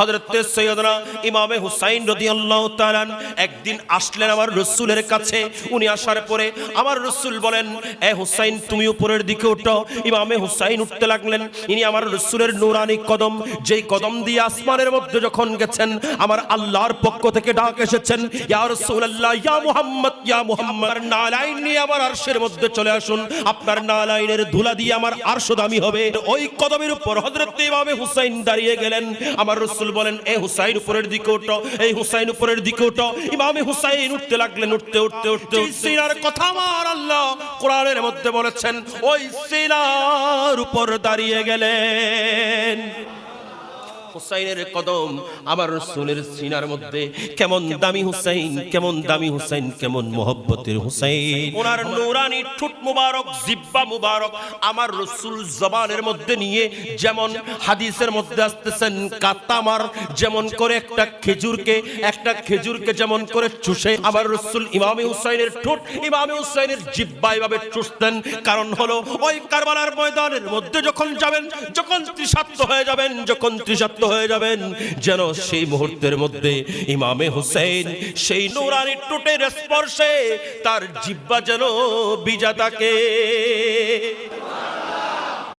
হযরত সৈয়দনা ইমামে হুসাইন রাদিয়াল্লাহু তাআলা একদিন আসলেন আমার রাসূলের কাছে। উনি আসার পরে আমার রাসূল বলেন, এ হুসাইন তুমি উপরের দিকে ওঠো। ইমামে হুসাইন উঠতে লাগলেন। ইনি আমার রাসূলের নূরানি কদম, যেই কদম দিয়ে আসমানের মধ্যে যখন গেছেন আমার আল্লাহর পক্ষ থেকে ডাক এসেছেন, ইয়া রাসূলুল্লাহ, ইয়া মুহাম্মদ, ইয়া মুহাম্মদ, নালাইন নিয়ে আমার আরশের মধ্যে চলে আসুন, আপনার নালাইনের ধুলা দিয়ে আমার আরশ দামি হবে। ওই কদমের উপর হযরত ইমামে হুসাইন দাঁড়িয়ে গেলেন। আমার রাসূল বলেন, এ হুসাইন উপরের দিকে ওঠো, এই হুসাইন উপরের দিকে ওঠো। ইমামে হুসাইন উঠতে লাগলেন। উঠতে উঠতে উঠতে সিনার কথা আমার আল্লাহ কোরআনের মধ্যে বলেছেন, ওই সিনার উপর দাঁড়িয়ে গেলেন। হুসাইনের কদম আমার রাসূলের সিনার মধ্যে। কেমন দামি হুসাইন, কেমন দামি হুসাইন, কেমন মহব্বতের হুসাইন। ওনার নূরানি ঠোঁট মুবারক, জিহ্বা মুবারক আমার রাসূল জবানের মধ্যে নিয়ে, যেমন হাদিসের মধ্যে আসতেছেন কাতামার যেমন করে একটা খেজুরকে যেমন করে চুষে আমার রাসূল ইমামে হুসাইনের ঠোঁট, ইমামে হুসাইনের জিহ্বা এভাবে চুষতেন। কারণ হলো ওই কারবালার ময়দানের মধ্যে যখন যাবেন, যখন তৃষার্ত হয়ে যাবেন, যখন তৃষার্ত হয়ে যাবেন, যেন সেই মুহূর্তের মধ্যে ইমামে হুসাইন সেই নূরানি ঠোঁটের স্পর্শে তার জিহ্বা যেন ভিজা থাকে।